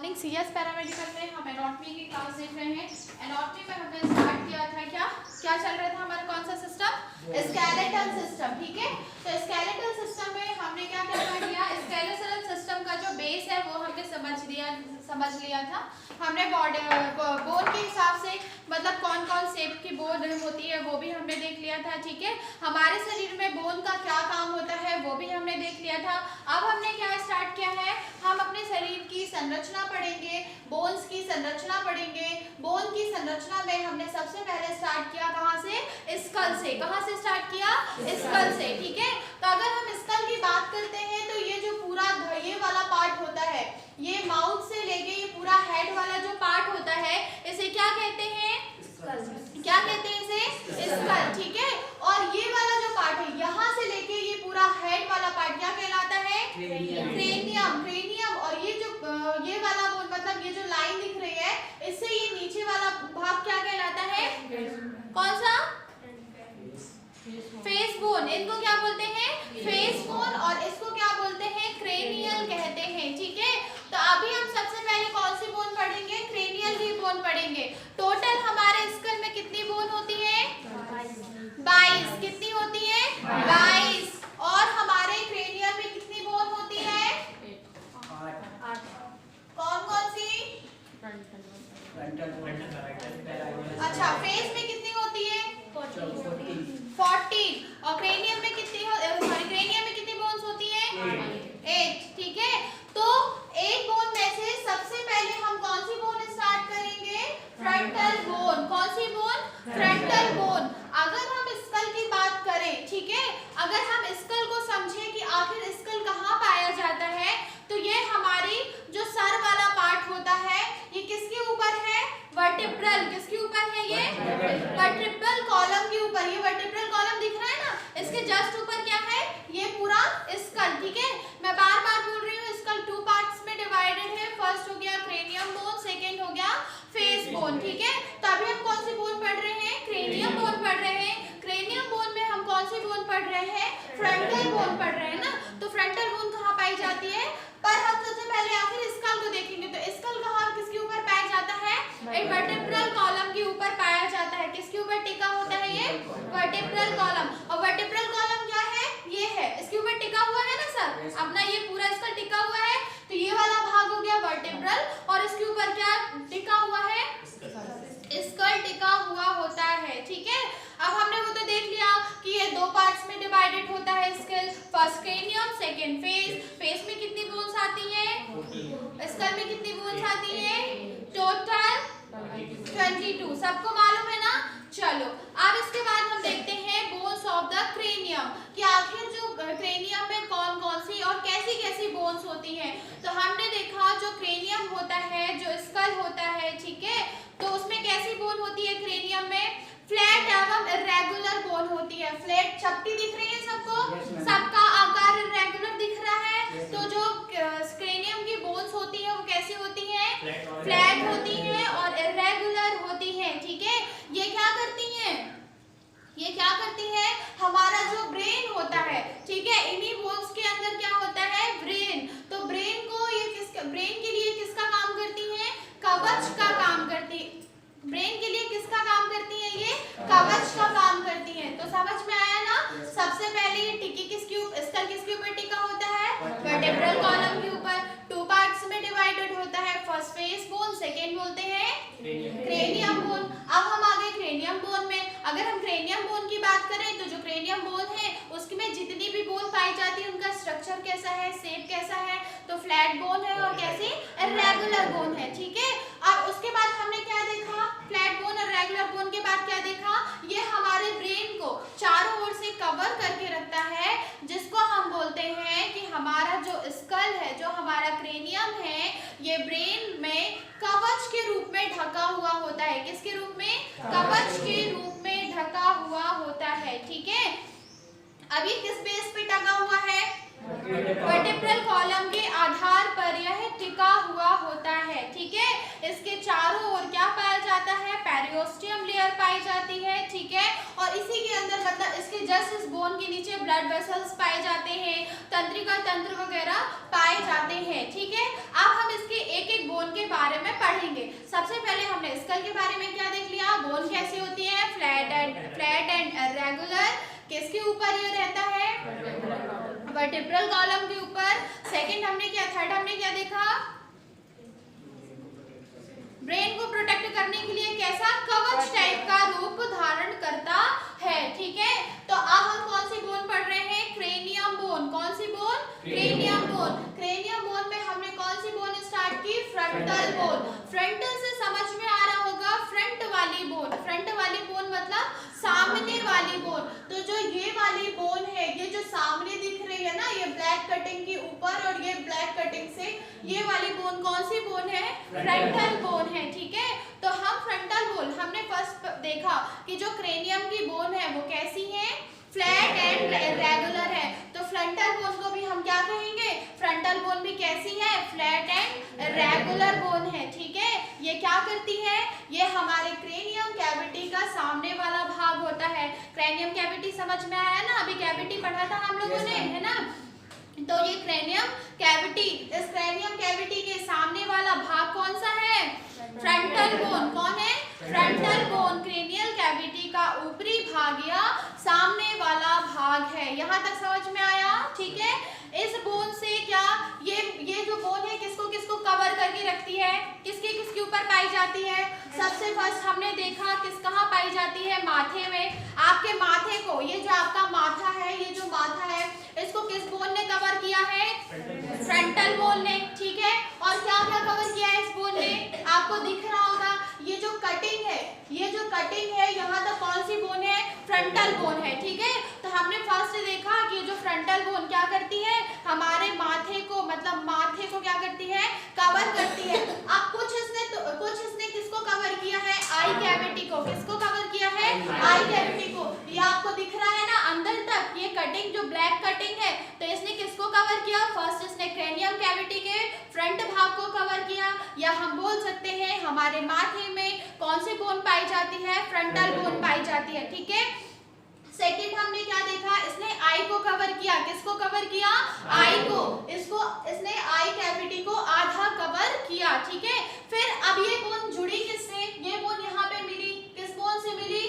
Morning CS paramedical में हम anatomy की क्लास देख रहे हैं। एनाटॉमी में हमने स्टार्ट किया था क्या क्या चल रहा था हमारा कौन सा सिस्टम, स्केलेटल सिस्टम। ठीक है, तो स्केलेटल सिस्टम में हमने क्या क्या कर लिया, स्केलेटल सिस्टम का जो बेस है वो हमने समझ लिया था। हमने बोन के हिसाब से मतलब कौन कौन शेप की बोन होती है वो भी हमने देख लिया था। ठीक है, हमारे शरीर में बोन का क्या काम होता है वो भी हमने देख लिया था। अब हमने क्या स्टार्ट किया है, हम अपने शरीर की संरचना पढ़ेंगे, बोन्स की संरचना पढ़ेंगे। बोन की संरचना में हमने सबसे पहले स्टार्ट किया कहाँ से, स्कल से। कहाँ से स्टार्ट किया, स्कल से। ठीक है, तो अगर हम स्कल की बात करते हैं तो ये जो पूरा ये वाला पार्ट होता है, ये माउथ से लेके ये पूरा हेड वाला जो पार्ट होता है इसे क्या कहते हैं, क्या कहते हैं इसे, स्कल। ठीक है, और ये वाला जो पार्ट है यहाँ से लेके ये पूरा हेड वाला पार्ट क्या कहलाता है, क्रेनियम। क्रेनियम। और ये जो ये वाला बोन मतलब ये जो लाइन दिख रही है इससे ये नीचे वाला भाग क्या कहलाता है, कौन सा, फेस बोन। इनको क्या बोलते हैं, फेस बोन, और इसको क्या बोलते हैं, क्रेनियल कहते हैं। ठीक है, तो अभी हम सबसे पहले कौन सी बोन पढ़ेंगे, क्रेनियल ही बोन पढ़ेंगे। टोटल हमारे स्कल में कितनी बोन होती है, 22। कितनी होती है, 22। और हमारे क्रेनियल में कितनी बोन होती है, 8। कौन कौन सी, अच्छा, फेस में कितनी होती है, 14। और क्रेनियम में कितनी क्रेनियम में कितनी बोन्स होती है, 8। ठीक है, तो 8 बोन में से सबसे पहले हम कौन सी बोन स्टार्ट करेंगे, फ्रंटल बोन। कौन सी बोन, फ्रंटल बोन। अगर हम स्कल की बात करें, ठीक है, अगर हम स्कल को समझें कि आखिर स्कल कहाँ पाया जाता है, तो ये हमारी जो सर वाला पार्ट होता है ये किसके ऊपर है, वर्टिब्रल। किसके ऊपर है ये, वर्टिब्रल कॉलम के ऊपर। ये वर्टिब्रल कॉलम दिख रहा है ना, इसके जस्ट ऊपर क्या है, ये पूरा स्कल। ठीक है, मैं बार बार बोल रही हूँ, स्कल 2 पार्ट्स में डिवाइडेड है। फर्स्ट हो गया क्रेनियम बोन, सेकेंड हो गया फेस बोन। ठीक है, तो अभी हम कौन सी बोन पढ़ रहे हैं, क्रेनियम बोन पढ़ रहे हैं। क्रेनियम बोन में हम कौन सी बोन पढ़ रहे हैं, फ्रंटल बोन पढ़ रहे हैं ना। तो फ्रंटल बोन कहाँ पाई जाती है, पर हम सबसे पहले आखिर स्कल को देखेंगे। तो स्कल कहाँ किसके ऊपर पाया जाता है, एक वर्टिब्रल कॉलम के ऊपर पाया जाता है। किसके ऊपर टिका होता है ये, वर्टिब्रल कॉलम। और वर्टिब्रल कॉलम क्या है, ये है, इसके ऊपर टिका हुआ है ना सर, अपना ये पूरा स्कल टिका हुआ है, तो ये वाला भाग हो गया वर्टिब्रल, और इसके ऊपर क्या टिका हुआ है, स्कल टिका हुआ होता है। ठीक है, अब हमने वो तो देख लिया कि ये 2 पार्ट्स में डिवाइडेड होता है skull, first cranium, second face. Face में कितनी बोन्स आती है, स्कल में कितनी बोन्स आती है, टोटल 22। सबको मालूम है ना। चलो, अब इसके बाद हम देखते हैं बोन्स ऑफ द क्रेनियम, कि आखिर जो क्रेनियम में कौन कौन सी और कैसी कैसी बोन्स होती हैं। तो हमने देखा जो क्रेनियम होता है, जो स्कल होता है, ठीक है, तो उसमें कैसी बोन होती है, क्रेनियम में फ्लैट एवं इरेगुलर बोन होती है। फ्लैट चपटी दिख रही है सबको, सबका आकार इरेगुलर दिख रहा है। तो जो क्रेनियम की बोन्स होती है वो कैसी होती है, फ्लैट होती है और इरेगुलर होती है। ठीक है, ये क्या करती है, ये क्या करती है, हमारा जो ब्रेन होता है, ठीक है, इन्हीं बोन्स के अंदर क्या होता है, ब्रेन। तो ब्रेन को ये ब्रेन के लिए किसका काम करती है, कवच का काम करती है। ब्रेन के लिए किसका काम करती है, ये कवच का काम करती है। तो समझ में आया ना। सबसे पहले ये टिकी किसके ऊपर, स्कल किसके ऊपर टिका होता है, वर्टिब्रल कॉलम के ऊपर। 2 पार्ट्स में डिवाइडेड होता है, फर्स्ट फेस बोन, सेकंड बोलते हैं क्रेनियम बोन। अब हम आगे क्रेनियम बोन में, अगर हम क्रेनियम बोन की बात करें तो जो क्रेनियम बोन है उसमें जितनी भी बोन पाई जाती है उनका स्ट्रक्चर कैसा है, शेप कैसा है, तो फ्लैट बोन है और कैसी, इरेगुलर बोन है। ठीक है, अब उसके बाद हमने क्या देखा, फ्लैट बोन और रेगुलर बोन के बाद क्या देखा, ये हमारे ब्रेन को चारों ओर से कवर करके रखता है, जिसको हम बोलते हैं कि हमारा जो स्कल है, जो हमारा क्रेनियम है, ये ब्रेन में कवच के रूप में ढका हुआ होता है। किसके रूप में, कवच के रूप में ढका हुआ होता है। ठीक है, अभी किस बेस पे ढका हुआ है, वर्टिब्रल कॉलम के आधार पर यह टिका हुआ होता है। ठीक है, इसके चारों ओर क्या पाया जाता है, पेरिओस्टियम लेयर पाई जाती है। ठीक है, और इसी के अंदर मतलब इसके जस्ट इस बोन के नीचे ब्लड वेसल्स पाए जाते हैं, तंत्रिका तंत्र वगैरह पाए जाते हैं। ठीक है, अब हम इसके एक एक बोन के के बारे में क्या देख लिया, बोन कैसी होती है, फ्लैट एंड इर्रेगुलर, किसके ऊपर ये रहता है, वर्टिब्रल कॉलम के ऊपर। सेकंड हमने क्या, थर्ड हमने क्या देखा, ब्रेन को प्रोटेक्ट करने के लिए कैसा कवच टाइप का रूप धारण करता है, ठीक है। तो अब हम कौन सी बोन पढ़ रहे हैं, क्रेनियम बोन। कौन सी bone, cranium bone. Cranium bone में हमने कौन सी बोन स्टार्ट की, फ्रंटल बोन। फ्रंटल से समझ में आ रहा होगा फ्रंट वाली बोन, फ्रंट वाली बोन मतलब सामने वाली बोन। तो जो ये वाली बोन है, ये जो सामने दिख रही है ना, ये ब्लैक कटिंग के ऊपर और ये ब्लैक कटिंग से, ये वाली बोन कौन सी बोन है, फ्रंटल बोन है, ठीक है। तो हम फ्रंटल बोन हमने फर्स्ट देखा कि जो क्रेनियम की बोन है वो कैसी है, फ्लैट एंड इर्रेगुलर है। तो फ्रंटल बोन को भी हम क्या कहेंगे, फ्रंटल बोन भी कैसी है, फ्लैट एंड इर्रेगुलर बोन है, ठीक है। ये क्या करती है, ये हमारे क्रेनियम कैविटी का सामने वाला भाग होता है। क्रेनियम कैविटी समझ में आया ना, अभी कैविटी पढ़ा था हम लोगों ने, है ना। तो ये क्रेनियम कैविटी, इस क्रेनियम कैविटी के सामने वाला भाग कौन सा है, फ्रंटल बोन। कौन है, फ्रंटल बोन क्रेनियल कैविटी का ऊपरी भाग या सामने वाला भाग है। यहाँ तक समझ में आया, ठीक है। इस बोन से क्या, ये जो बोन है किसको किसको कवर करके रखती है, किसके ऊपर पाई जाती है। सबसे फर्स्ट हमने देखा किस कहाँ पाई जाती है, माथे में। आपके माथे को, ये जो आपका माथा है, ये जो माथा है, इसको किस बोन ने कवर किया है, फ्रंटल बोन ने, ठीक है। और क्या क्या कवर किया है इस बोन ने, आपको दिख रहा होगा, ये जो कटिंग है, ये जो कटिंग है, यहाँ तक कौन सी बोन है, फ्रंटल बोन है, ठीक है। तो हमने फर्स्ट देखा कि जो फ्रंटल बोन क्या करती है, हमारे माथे को, मतलब माथे को क्या करती है, कवर करती है। अब कुछ इसने किसको कवर किया है, आई कैविटी को। किसको कवर किया है, आई कैविटी को। ये आपको दिख रहा है ना अंदर तक, ये कटिंग जो ब्लैक कटिंग है, तो इसने किसको कवर किया, फर्स्ट इसने क्रेनियम कैविटी के फ्रंट भाग को कवर किया। या हम बोल सकते हैं हमारे माथे में कौन सी बोन पाई जाती है, फ्रंटल बोन पाई जाती है, ठीक है। सेकंड हमने क्या देखा, इसने आई को कवर किया। किसको कवर किया, आई को। इसने आई कैविटी को आधा कवर किया, ठीक है। फिर अब ये बोन जुड़ी किससे, ये बोन यहाँ पे मिली, किस बोन से मिली,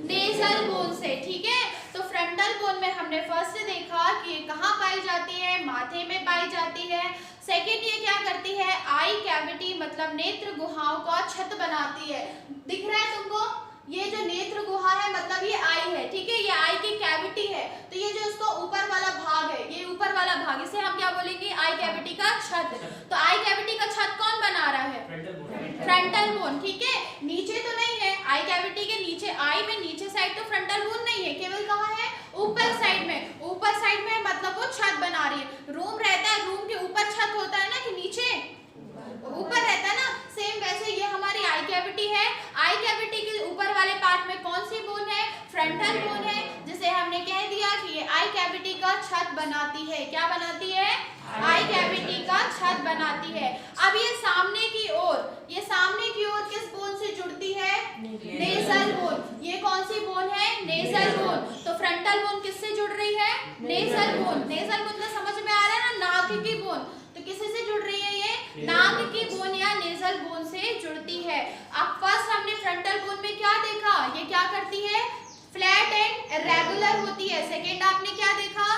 नेजल बोन से, ठीक है। तो फ्रंटल बोन में हमने फर्स्ट देखा कि ये कहाँ पाई जाती है, माथे में पाई जाती है। सेकेंड ये क्या करती है, आई कैविटी मतलब नेत्र गुहाओं का छत बनाती है। दिख रहा है तुमको, ये जो नेत्र गुहा है मतलब ये आई है, ठीक है, ये आई की कैविटी है। तो ये जो इसको ऊपर वाला भाग है, ये ऊपर वाला भाग, इसे हम क्या बोलेंगे, आई कैविटी का छत। तो आई कैविटी का छत कौन बना रहा है, फ्रंटल बोन, ठीक है। नीचे तो नहीं है, आई कैविटी के नीचे, आई में नीचे साइड तो फ्रंटल बोन नहीं है, केवल कहाँ है, ऊपर साइड में। ऊपर साइड में मतलब वो छत बना रही है। रूम रहता है, रूम के ऊपर छत होता है ना, कि नीचे ऊपर रहता है ना, सेम वैसे ये हमारी आई कैविटी है। आई कैविटी के ऊपर वाले पार्ट में कौन सी बोन है, फ्रंटल बोन है, जिसे हमने कह दिया कि ये आई कैविटी का छत बनाती है। क्या बनाती है, आई कैविटी का छत बनाती है। अब ये सामने की ओर किस बोन से जुड़ती है, नेजल बोन। ये कौन सी बोन है, नेजल बोन। तो फ्रंटल बोन किससे जुड़ रही है, नेजल बोन। नेजल बोन का समझ में आ रहा है ना, नाक की बोन। तो किससे से जुड़ रही है, ये नाक की बोन या नेजल बोन से जुड़ती है। अब फर्स्ट हमने फ्रंटल बोन में क्या देखा, ये क्या करती है, फ्लैट एंड इर्रेगुलर होती है। सेकेंड आपने क्या देखा,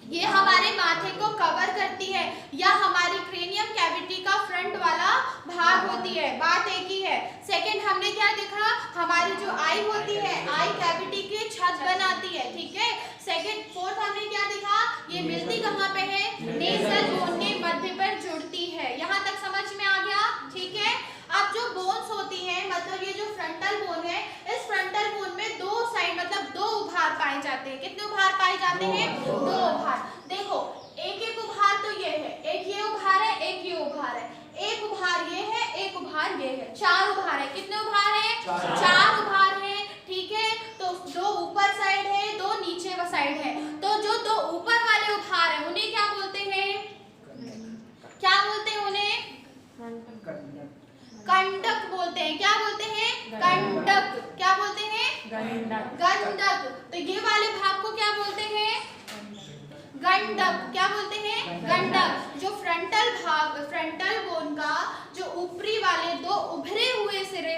ये हमारे माथे को कवर करती है, या हमारी क्रेनियम कैविटी का फ्रंट वाला भाग होती है। बात एक ही है। सेकेंड हमने क्या देखा, हमारी जो आई होती है, आई कैविटी की छत बनाती है, ठीक है। सेकेंड फोर्थ हमने क्या देखा, ये मिलती कहाँ पे है, नेजल बोन के मध्य पर जुड़ती है। यहाँ तक समझ में आ गया, ठीक है। अब जो बोन्स होती हैं, मतलब ये जो फ्रंटल बोन है, इस फ्रंटल बोन में दो साइड मतलब दो उभार पाए जाते हैं। कितने उभार पाए जाते हैं, दो उभार। देखो एक एक उभार तो ये है, एक ये उभार है, एक ये उभार है, एक उभार ये है, एक उभार ये है, चार उभार है। कितने उभार है, चार उभार है, ठीक है। तो दो ऊपर साइड है, दो नीचे का साइड है। तो जो दो ऊपर वाले उभार है उन्हें क्या बोलते हैं, क्या बोलते हैं उन्हें, कंडक बोलते हैं। क्या बोलते हैं, कंडक। क्या बोलते हैं, गंडक। तो ये वाले भाग को क्या बोलते हैं, गंडक। क्या बोलते हैं, गंडक। जो फ्रंटल भाग, फ्रंटल बोन का जो ऊपरी वाले दो उभरे हुए सिरे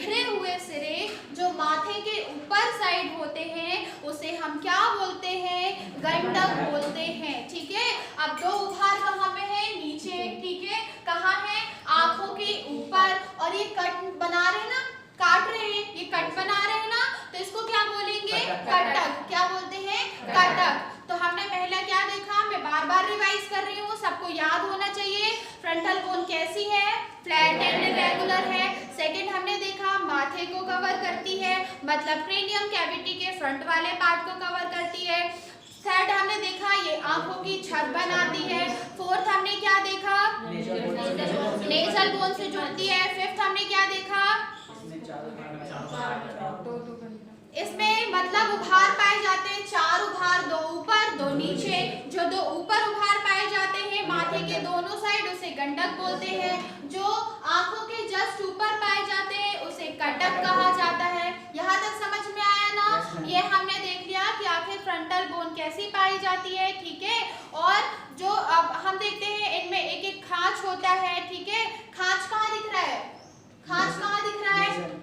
उभरे हुए सिरे जो माथे के ऊपर साइड होते हैं उसे हम क्या बोलते हैं? गंडक बोलते हैं। ठीक है, अब दो उभार कहाँ पे है? नीचे। ठीक है, कहाँ है? आंखों के ऊपर। और ये कट बना रहे ना, काट रहे हैं, ये कट बना रहे हैं ना, तो इसको क्या बोलेंगे? कटक। क्या बोलते हैं? कटक। तो हमने पहला क्या देखा? मैं बार बार रिवाइज कर रही हूँ, सबको याद होना चाहिए। फ्रंटल बोन कैसी है? फ्लैट एंड रेगुलर है। सेकंड हमने देखा माथे को कवर करती है, मतलब क्रेनियम कैविटी के फ्रंट वाले पार्ट को कवर करती है। थर्ड हमने देखा ये आंखों की छत बनाती है। फोर्थ हमने क्या देखा? नेजल बोन से जुड़ती है। फिफ्थ हमने क्या देखा? इसमें मतलब उभार पाए जाते हैं, 4 उभार, 2 ऊपर 2 नीचे। जो 2 ऊपर उभार पाए जाते हैं माथे के दोनों साइड उसे गंडक बोलते हैं। जो आंखों के जस्ट ऊपर पाए जाते हैं उसे कटक कहा जाता है। यहाँ तक समझ में आया ना? ये हमने देख लिया कि आखिर फ्रंटल बोन कैसी पाई जाती है। ठीक है, और जो अब हम देखते हैं इनमें एक एक खांच होता है। ठीक है, खांच कहाँ दिख रहा है? खांच कहाँ दिख रहा है?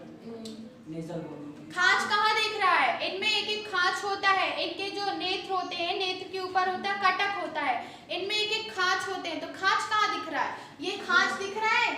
खांच कहाँ दिख रहा है? इनमें एक एक खांच होता है। इनके जो नेत्र होते हैं, नेत्र के ऊपर होता है कटक होता है, इनमें एक एक खांच होते हैं। तो खांच कहाँ दिख रहा है? ये खांच दिख रहा है।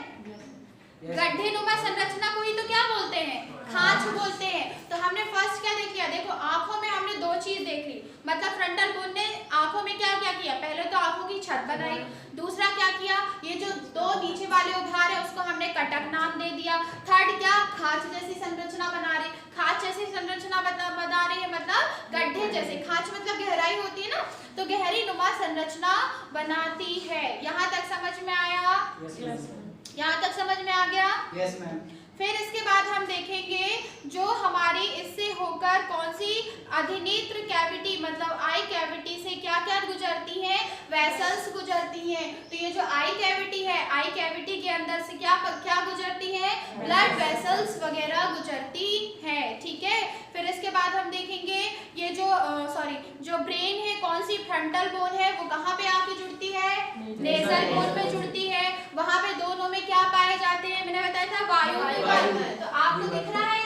गड्ढे नुमा संरचना को ही तो क्या बोलते हैं? खांच बोलते हैं। तो हमने फर्स्ट क्या देख लिया? देखो आंखों में हमने 2 चीज देख ली, मतलब फ्रंटल बोन ने आंखों में क्या क्या किया? पहले तो आंखों की छत बनाई, दूसरा क्या किया? ये जो 2 नीचे वाले उभार है उसको हमने कटक नाम दे दिया। थर्ड क्या? खांच जैसी संरचना बना रहे। खांच जैसी संरचना बना रही है, मतलब गड्ढे जैसे। खांच मतलब गहराई होती है ना, तो गहरी नुमा संरचना बनाती है। यहाँ तक समझ में आया? यहाँ तक समझ में आ गया? Yes ma'am. फिर इसके बाद हम देखेंगे जो हमारी इससे होकर कौन सी अधिनेत्र कैविटी मतलब आई कैविटी से क्या क्या गुजरती हैं? वेसल्स गुजरती हैं। तो ये जो आई कैविटी है, आई कैविटी के अंदर से क्या क्या गुजरती है? ब्लड वेसल्स वगैरह गुजरती है। ठीक है, फिर इसके बाद हम देखेंगे ये जो जो ब्रेन है, कौन सी फ्रंटल बोन है, वो कहाँ पे आके जुड़ती है? नेजल बोन में जुड़ती है। वहां पे दोनों में क्या पाए जाते हैं? मैंने बताया था वायु विवर। तो आपको दिख रहा है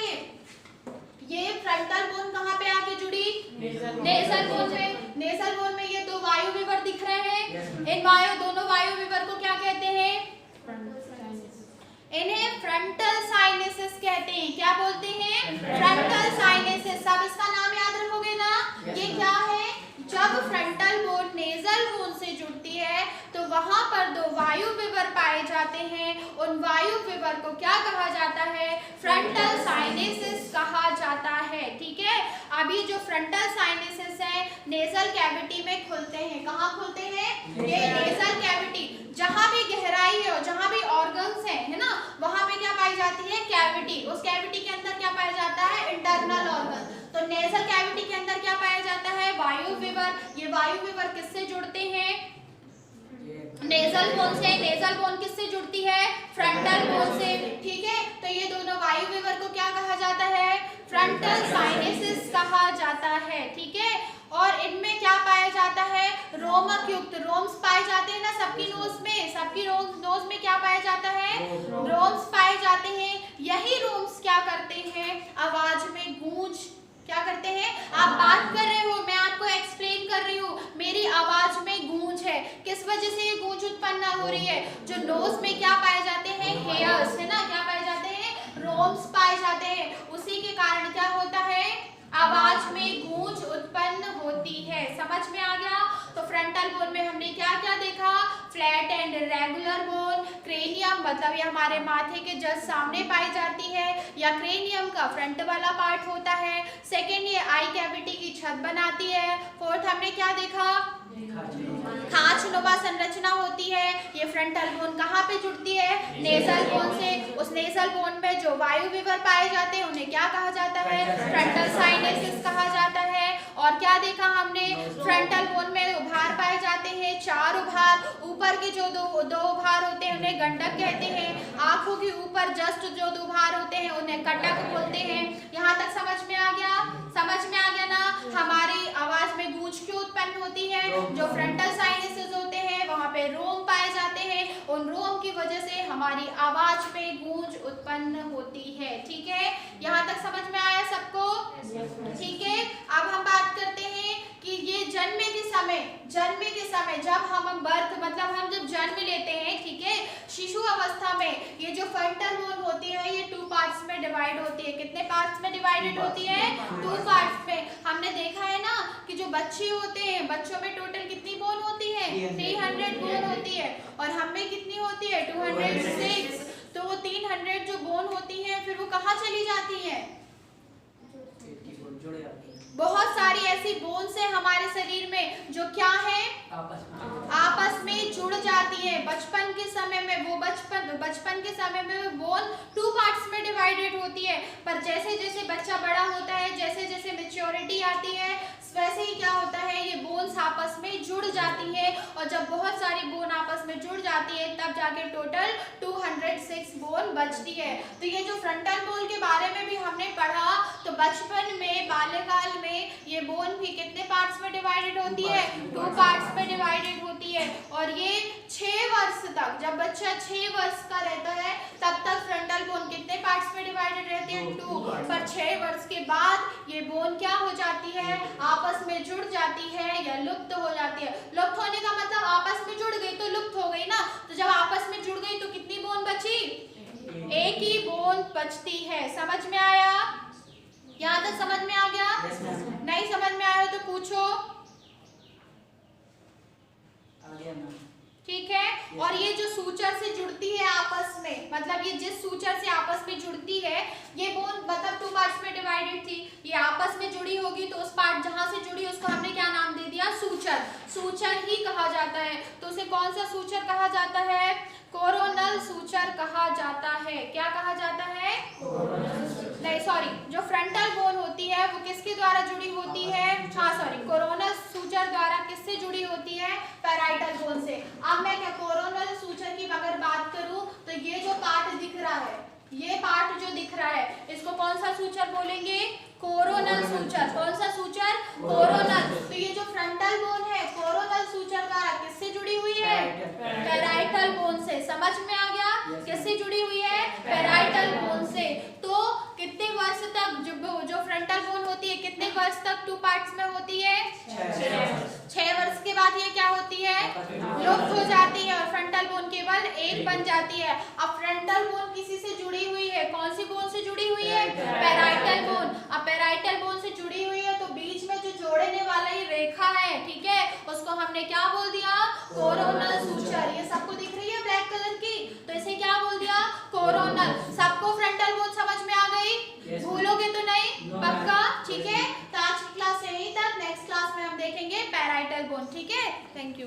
ये फ्रंटल बोन कहाँ पे आके जुड़ी? नेजल बोन में। नेजल बोन में ये 2 वायु विवर दिख रहे हैं। इन दोनों वायु विवर को क्या कहते हैं? इन्हें फ्रंटल साइनेसिस कहते हैं। क्या बोलते हैं? Frontal sinensis. सब इसका नाम याद रखोगे ना? ये क्या है? जब फ्रंटल बोन नेजल बोन से जुड़ती है तो वहां पर 2 वायु विवर पाए जाते हैं। उन वायु विवर को क्या कहा जाता है? फ्रंटल साइनेसिस कहा जाता है। ठीक है, अभी जो फ्रंटल साइनेसिस है नेजल कैविटी में खुलते हैं। कहाँ खुलते हैं? ये नेजल कैविटी। जहां भी गहराई है और जहां भी ऑर्गन्स है ना, वहां पे क्या पाई जाती है? कैविटी। उस कैविटी के अंदर क्या पाया जाता है? Internal organ. तो नेजल कैविटी के अंदर क्या पाया जाता है? वायु विवर। ये वायु विवर किससे जुड़ते हैं? नेजल बोन से। नेजल बोन किससे जुड़ती है? फ्रंटल बोन से। ठीक है, तो ये दोनों वायु विवर को क्या कहा जाता है? फ्रंटल साइनेसिस कहा जाता है। ठीक है, और इनमें क्या पाया जाता है? रोमक युक्त रोम्स पाए जाते हैं ना सबकी नोज में। सबकी नोज में क्या पाया जाता है? रोम्स पाए जाते हैं। यही रोम्स क्या करते हैं? आवाज में गूंज क्या करते हैं? आप बात कर रहे हो, मैं आपको एक्सप्लेन कर रही हूँ, मेरी आवाज में गूंज है। किस वजह से ये गूंज उत्पन्न हो रही है? जो नोज में क्या पाए जाते हैं? हेयर्स है ना, क्या पाए जाते हैं? रोम्स पाए जाते हैं। उसी के कारण क्या होता है? आवाज में गूंज उत्पन्न होती है। समझ में आ गया? तो फ्रंटल बोन में हमने क्या क्या देखा? Flat and regular bone. Cranium मतलब ये हमारे माथे के जस्ट सामने पाई जाती है, या क्रेनियम का फ्रंट वाला पार्ट होता है। सेकेंड, ये आई कैविटी की छत बनाती है। फोर्थ हमने क्या देखा? खांच नुमा संरचना होती है। ये फ्रंटल बोन कहाँ पे जुड़ती है? नेजल बोन से। उस नेजल बोन में जो वायु विवर पाए जाते हैं उन्हें क्या कहा जाता है? फ्रंटल साइनेसिस कहा जाता है। और क्या देखा हमने? फ्रंटल बोन में उभार पाए जाते हैं, 4 उभार। ऊपर के जो दो उभार होते हैं उन्हें गंडक कहते हैं। आंखों के ऊपर जस्ट जो 2 उभार होते हैं उन्हें कटक बोलते हैं। यहाँ तक समझ में आ गया? समझ में आ गया ना? हमारी आवाज में गूंज क्यों उत्पन्न होती है? जो फ्रंटल साइनेसिस होते हैं वहां पे रोम पाए जाते हैं, उन उन रोम की वजह से हमारी आवाज में गूंज उत्पन्न होती है। ठीक है, यहाँ तक समझ में आया सबको? ठीक है, अब हम बात करते हैं कि ये जन्मे के समय जब हम बर्थ मतलब हम जब जन्म लेते हैं, ठीक है, शिशु अवस्था में ये जो फ्रंटल बोन होती है ये 2 पार्ट्स में डिवाइड होती है। कितने पार्ट्स में डिवाइडेड होती है? 2 पार्ट्स में। हमने देखा है ना कि जो बच्चे होते हैं, बच्चों में टोटल कितनी बोन होती है? 300 बोन होती है, और हम में कितनी होती है? 206। तो वो 300 जो बोन होती है फिर वो कहाँ चली जाती है? बहुत सारी ऐसी बोन्स है हमारे शरीर में जो क्या है? आपस में जुड़ जाती है। बचपन के समय में वो बचपन के समय में वो बोन 2 पार्ट्स में डिवाइडेड होती है, पर जैसे जैसे बच्चा बड़ा होता है, जैसे जैसे मैच्योरिटी आती है, वैसे ही क्या होता है, ये बोन्स आपस में जुड़ जाती है, और जब बहुत सारी बोन आपस में जुड़ जाती है तब जाके टोटल 206 बोन बचती है। तो ये जो फ्रंटल बोन के बारे में भी हमने पढ़ा, तो बचपन में बाल्यकाल में ये बोन भी कितने पार्ट्स में डिवाइडेड होती है? 2 पार्ट्स में डिवाइडेड होती है, और ये 6 वर्ष तक, जब बच्चा 6 वर्ष का रहता है तब तक फ्रंटल बोन कितने पार्ट्स में डिवाइडेड रहती है? 2। पर 6 वर्ष के बाद ये बोन क्या हो जाती है? आपस में जुड़ जाती है या लुप्त हो जाती है। लुप्त होने का मतलब आपस में जुड़ गई तो लुप्त हो गई ना, तो जब आपस में जुड़ गई तो कितनी बोन बची? एक ही बोन बचती है। समझ में आया? यहाँ तक समझ में आ गया? नहीं समझ में आया तो पूछो। ठीक है, और ये जो सूचर से जुड़ती है आपस में, मतलब ये जिस सूचर से आपस में जुड़ती है, ये बोन मतलब 2 पार्ट्स में डिवाइडेड थी, ये आपस में जुड़ी होगी तो उस पार्ट जहां से जुड़ी उसको हमने क्या नाम दे दिया? सूचर। सूचर ही कहा जाता है। तो उसे कौन सा सूचर कहा जाता है? कोरोनल सूचर कहा जाता है। क्या कहा जाता है? नहीं सॉरी, जो फ्रंटल बोन होती है वो किसके द्वारा जुड़ी होती है? हाँ सॉरी, कोरोनल सूचर द्वारा किससे जुड़ी होती है? पैराइटल बोन से। अब मैं क्या कोरोनल सूचर की अगर बात करूं तो ये जो पार्ट दिख रहा है, ये पार्ट जो दिख रहा है, इसको कौन सा सूचर बोलेंगे? Coronal suture. कौन सा सूचर? कोरोनल। तो ये जो फ्रंटल बोन है कोरोनल सूचर द्वारा किससे जुड़ी हुई है? पैराइटल बोन से। समझ में आ गया? किससे जुड़ी हुई है? पैराइटल बोन से। तो कितने वर्ष तक जो फ्रंटल बोन होती है कितने वर्ष तक 2 पार्ट्स में होती है? 6 वर्ष के बाद ये क्या होती है? लुप्त हो जाती है, और फ्रंटल बोन केवल एक बन जाती है। अब फ्रंटल बोन किसी से जुड़ी हुई है? कौन सी बोन से जुड़ी हुई है? Parietal bone. अब पैराइटल बोन से जुड़ी हुई है तो बीच में जो जोड़ने वाला ये रेखा है, ठीक है, उसको हमने क्या बोल दिया? Coronal suture. ये सबको दिख रही है ब्लैक कलर की, तो इसे क्या बोल दिया? कोरोनल। सबको फ्रंटल बोन समझ में आ गई? भूलोगे तो नहीं? पक्का? ठीक है, तो आज की क्लास यहीं तक। नेक्स्ट क्लास में हम देखेंगे पैराइटल बोन। ठीक है, थैंक यू।